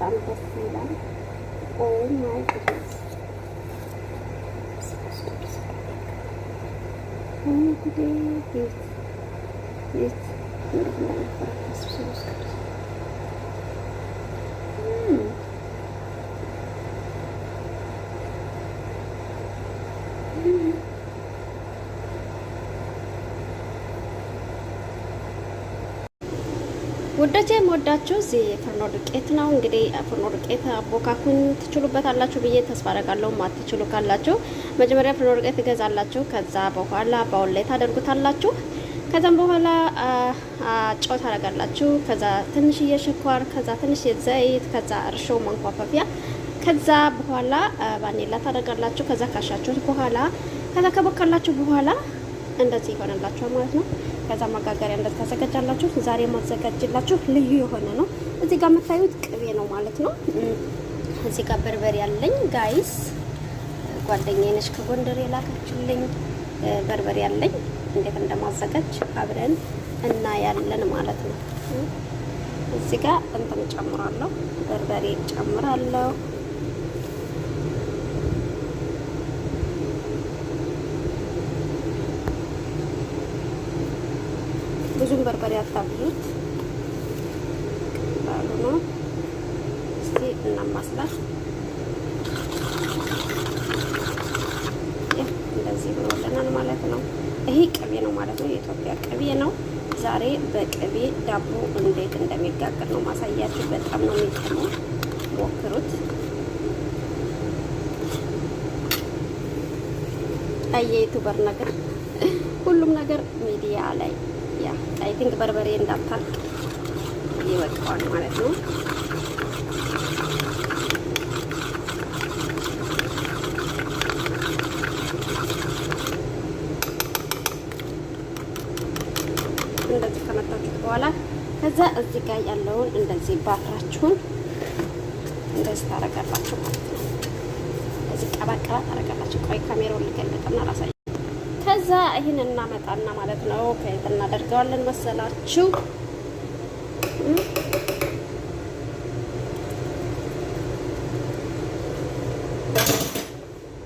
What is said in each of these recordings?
በጣም ደስ ይላል። ኦ ማይ ጉድነስ ወዳጄ የምወዳችሁ እዚህ ፍርኖ ዱቄት ነው። እንግዲህ ፍርኖ ዱቄት አቦካኩን ትችሉበታላችሁ ብዬ ተስፋ አደርጋለሁ። ማትችሉ ካላችሁ መጀመሪያ ፍርኖ ዱቄት ትገዛላችሁ። ከዛ በኋላ ባውል ላይ ታደርጉታላችሁ። ከዛም በኋላ ጨው ታደርጋላችሁ። ከዛ ትንሽዬ ስኳር፣ ከዛ ትንሽዬ ዘይት፣ ከዛ እርሾ መንኳፈፊያ፣ ከዛ በኋላ ቫኒላ ታደርጋላችሁ። ከዛ ካሻችሁት በኋላ ከዛ ከቦካላችሁ በኋላ እንደዚህ ይሆንላችኋል ማለት ነው። ከዛ ማጋገሪያ እንደዚህ ታዘጋጃላችሁ። ዛሬ ማዘጋጅላችሁ ልዩ የሆነ ነው። እዚህ ጋር የምታዩት ቅቤ ነው ማለት ነው። እዚህ ጋር በርበሬ ያለኝ ጋይስ፣ ጓደኛዬ ነች ከጎንደር የላከችልኝ በርበሬ ያለኝ። እንዴት እንደማዘጋጅ አብረን እናያለን ማለት ነው። እዚህ ጋር እንትን ጨምራለሁ፣ በርበሬ ጨምራለሁ። ብዙም በርበሬ አታብዙት ባሉ ነው። እስቲ እናማስላት። እንደዚህ ብሎልናል ማለት ነው። ይሄ ቅቤ ነው ማለት ነው። የኢትዮጵያ ቅቤ ነው። ዛሬ በቅቤ ዳቦ እንዴት እንደሚጋገር ነው ማሳያችሁ። በጣም ነው የሚጥመው፣ ሞክሩት። የዩቲዩበር ነገር ሁሉም ነገር ሚዲያ ላይ አይ ቲንክ በርበሬ እንዳታልቅ ይበቃዋል ማለት ነው። እንደዚህ ከመታችሁት በኋላ ከዛ እዚህ ጋር ያለውን እንደዚህ ባትራችሁን እንደዚህ ታረጋላችሁ ማለት ነው። እዚህ ቀባቀባ ታረጋላችሁ። ቆይ ካሜራውን ልገልብጥና ራሳይ ከዛ ይሄን እናመጣና ማለት ነው ከየት እናደርገዋለን መሰላችሁ?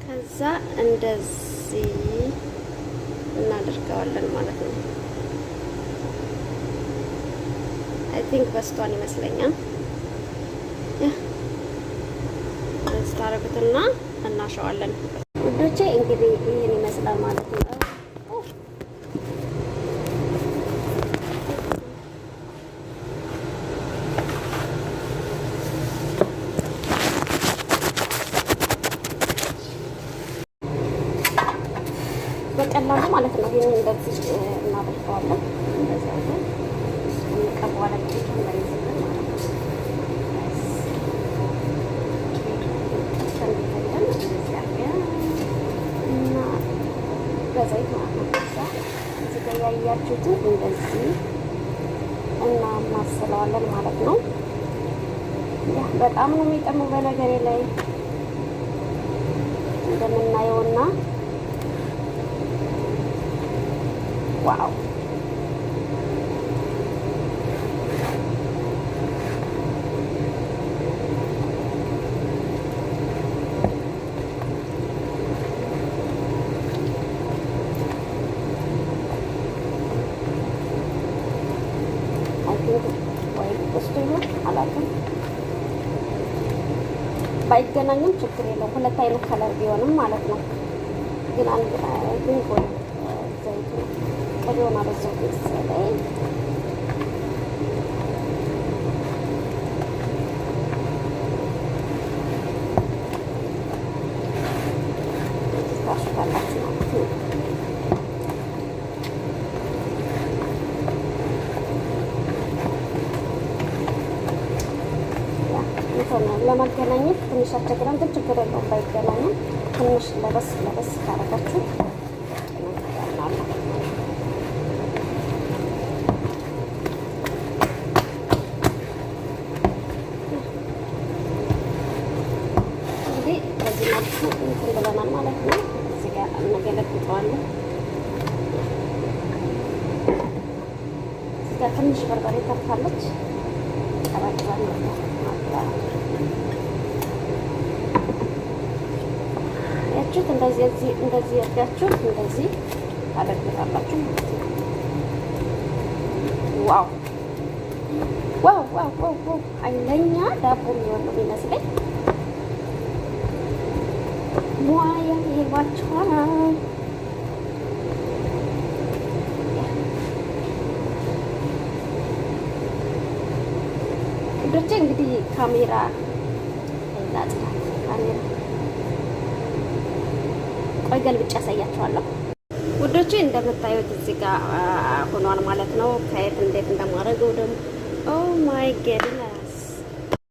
ከዛ እንደዚህ እናደርገዋለን ማለት ነው። አይ ቲንክ በስቷን ይመስለኛል። ስታረጉትና እናሸዋለን ውዶቼ። እንግዲህ ይሄን ይመስላል ማለት ነው። በቀላሉ ማለት ነው። ይሄን እንደዚህ እናደርገዋለን። እንደዚህ አሁን እንቀባዋለን። ኬኩን እንደይዘን ማለት ነው። እና በዘይት ማለት ነው። እዚህ ጋር ያያችሁትን እንደዚህ እናማስለዋለን ማለት ነው። ያ በጣም ነው የሚጠመው በነገሬ ላይ እንደምናየውና ዋው ባይገናኝም ችግር የለውም። ሁለት አይነት ከለር ቢሆንም ማለት ነው። ግን አንድ ግን ቆይ ዘይቱ ቅቤውን አበዛው መሰለኝ። ታሽታላችሁ ማለት ነው። ለማገናኘት ትንሽ አስቸግረን፣ ግን ችግር የለውም ባይገናኝም። ትንሽ ለበስ ለበስ ካረጋችሁ እንግዲህ በዚህ መልኩ እንትን ብለናል ማለት ነው። እዚህ ጋር እንገለብጠዋለን። እዚህ ጋር ትንሽ በርበሬ ተርፋለች። ቀባቅባ ነው አያችሁት? እንደዚህ ያርጋችሁ እንደዚህ አደርጋላችሁ ማለት ነው። ዋው ዋው ዋው ዋው! ኃይለኛ ዳቦ የሚሆን ነው የሚመስለኝ። ሙያ ይባችኋል። ውዶቼ እንግዲህ ካሜራ ላጥፋት። ካሜራ ቆይ ገልብጬ ያሳያችኋለሁ። ውዶቼ እንደምታዩት እዚህ ጋር ሆኗል ማለት ነው። ከየት እንዴት እንደማደርገው ደግሞ ኦ ማይ ጎድነስ።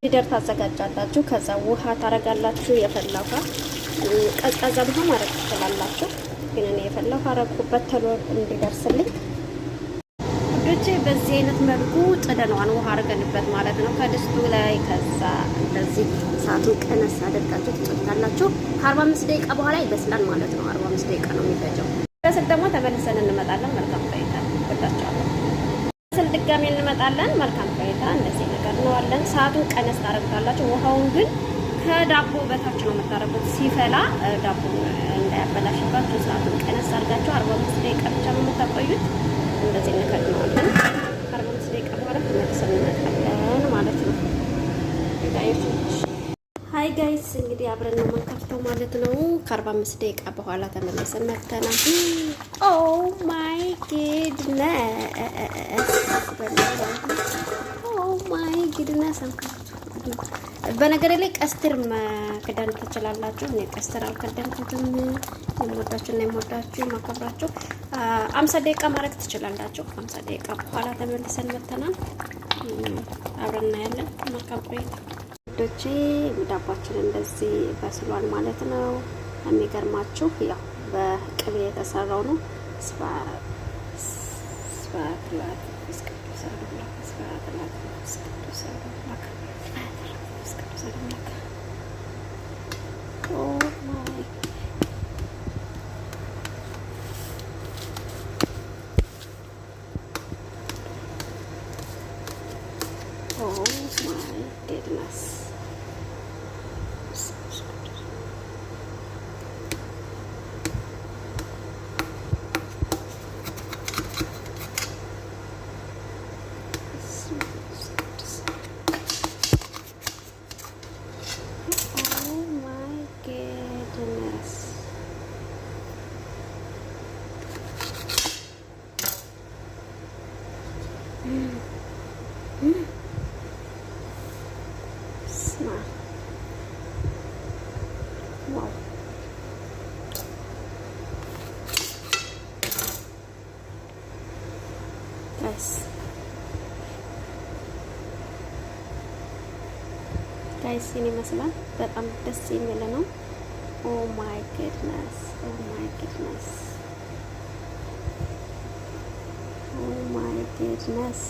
ሊደር ታዘጋጃላችሁ። ከዛ ውሃ ታረጋላችሁ። የፈላ ውሃ ቀዝቃዛ ውሃ ማድረግ ትችላላችሁ፣ ግን እኔ የፈላ ውሃ አረኩበት ቶሎ እንዲደርስልኝ። ውዶቼ በዚህ አይነት መልኩ ጥደነዋን ውሃ አድርገንበት ማለት ነው ከድስቱ ላይ። ከዛ እንደዚህ እሳቱን ቀነስ አድርጋችሁ ትጨምራላችሁ። ከ45 ደቂቃ በኋላ ይበስላል ማለት ነው። 45 ደቂቃ ነው የሚፈጀው። በስል ደግሞ ተመልሰን እንመጣለን። መልካም ቆይታ። ወዳችኋለሁ። በስል ድጋሜ እንመጣለን። መልካም ቆይታ። እንደዚህ ነገር ነው አለን። ሰዓቱን ቀነስ ታደርጋላችሁ። ውሃውን ግን ከዳቦ በታች ነው የምታረጉት። ሲፈላ ዳቦ እንዳያበላሽባችሁ ሰዓቱን ቀነስ አድርጋችሁ 45 ደቂቃ ብቻ ነው የምታቆዩት። እንደዚህ እንከድነዋለን። 45 ደቂቃ በኋላ ተመልሰን እንመጣለን ማለት ነው። ሀይ ጋይስ እንግዲህ አብረን ነው የምንከፍተው ማለት ነው። ከ45 ደቂቃ በኋላ ተመልሰን መጥተናል። ኦ ማይ ጉድነስ በነገር ላይ ቀስትር መክደን ትችላላችሁ። እኔ ቀስትር አልከደንኩትም። የምወዳችሁ እና የምወዳችሁ የማከብራችሁ 50 ደቂቃ ማድረግ ትችላላችሁ። 50 ደቂቃ በኋላ ተመልሰን መጥተናል። አብረን እናያለን። መልካም ቆይታ ውዶቼ። ዳባችን እንደዚህ በስሏል ማለት ነው። የሚገርማችሁ ያው በቅቤ የተሰራው ነው። ጋይስ ይመስላል። በጣም ደስ የሚል ነው። ኦ ማይ ጉድነስ ኦ ማይ ጉድነስ ኦ ማይ ጉድነስ።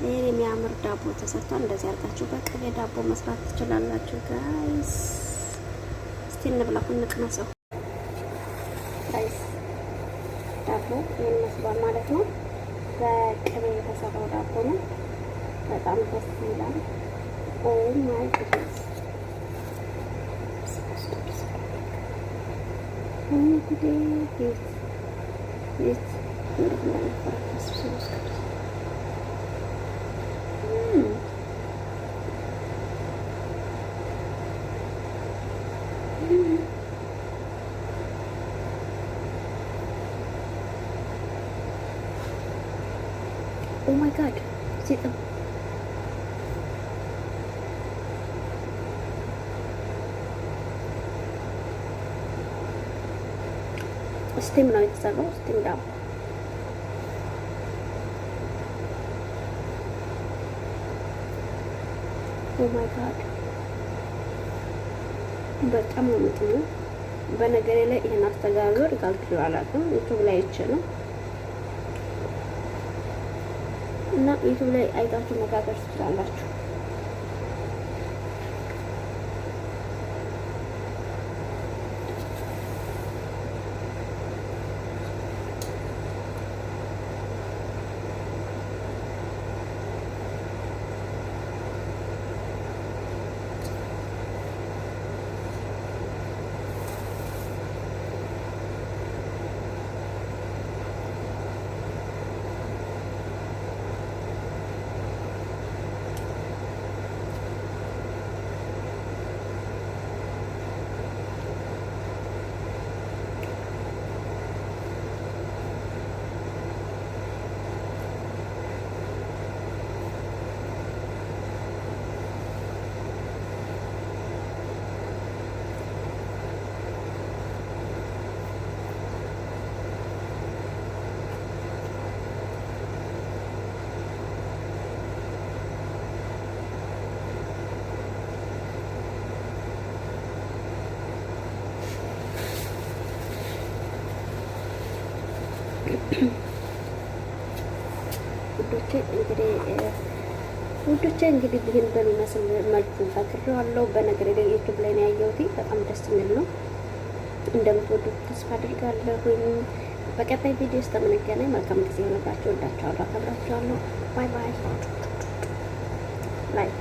ይሄ የሚያምር ዳቦ ተሰርቷል። እንደዚህ አድርጋችሁ በቅቤ ዳቦ መስራት ትችላላችሁ ጋይስ። እስቲ እንብላው እንቅመሰው ጋይስ። ዳቦ ይመስላል ማለት ነው። በቅቤ የተሰራው ዳቦ ነው። በጣም ደስ ይላል። ኦ ማይ ጉድነስ ኦ ጉድነስ ኦ ማይ ጋድ ሲጥም ስቲም ነው የተሰራው። ስቲም ዳቦ ኦ ማይ ጋድ በጣም ነው የምጥመው። በነገሬ ላይ ይሄን አስተጋገር ጋግሬው አላውቅም። ዩቲዩብ ላይ አይቼ ነው እና ዩቲዩብ ላይ አይታችሁ መጋገር ትችላላችሁ። እንግዲህ ውዶቼ እንግዲህ ይህን በሚመስል መልኩ ፈጥሬዋለሁ። በነገር ላይ ዩቲዩብ ላይ ነው ያየሁት። በጣም ደስ የሚል ነው። እንደምትወዱት ተስፋ አድርጋለሁኝ። በቀጣይ ቪዲዮ ውስጥ የምንገናኝ። መልካም ጊዜ ይሆንላችሁ። ወዳችኋለሁ፣ አከብራችኋለሁ። ባይ ባይ። ላይክ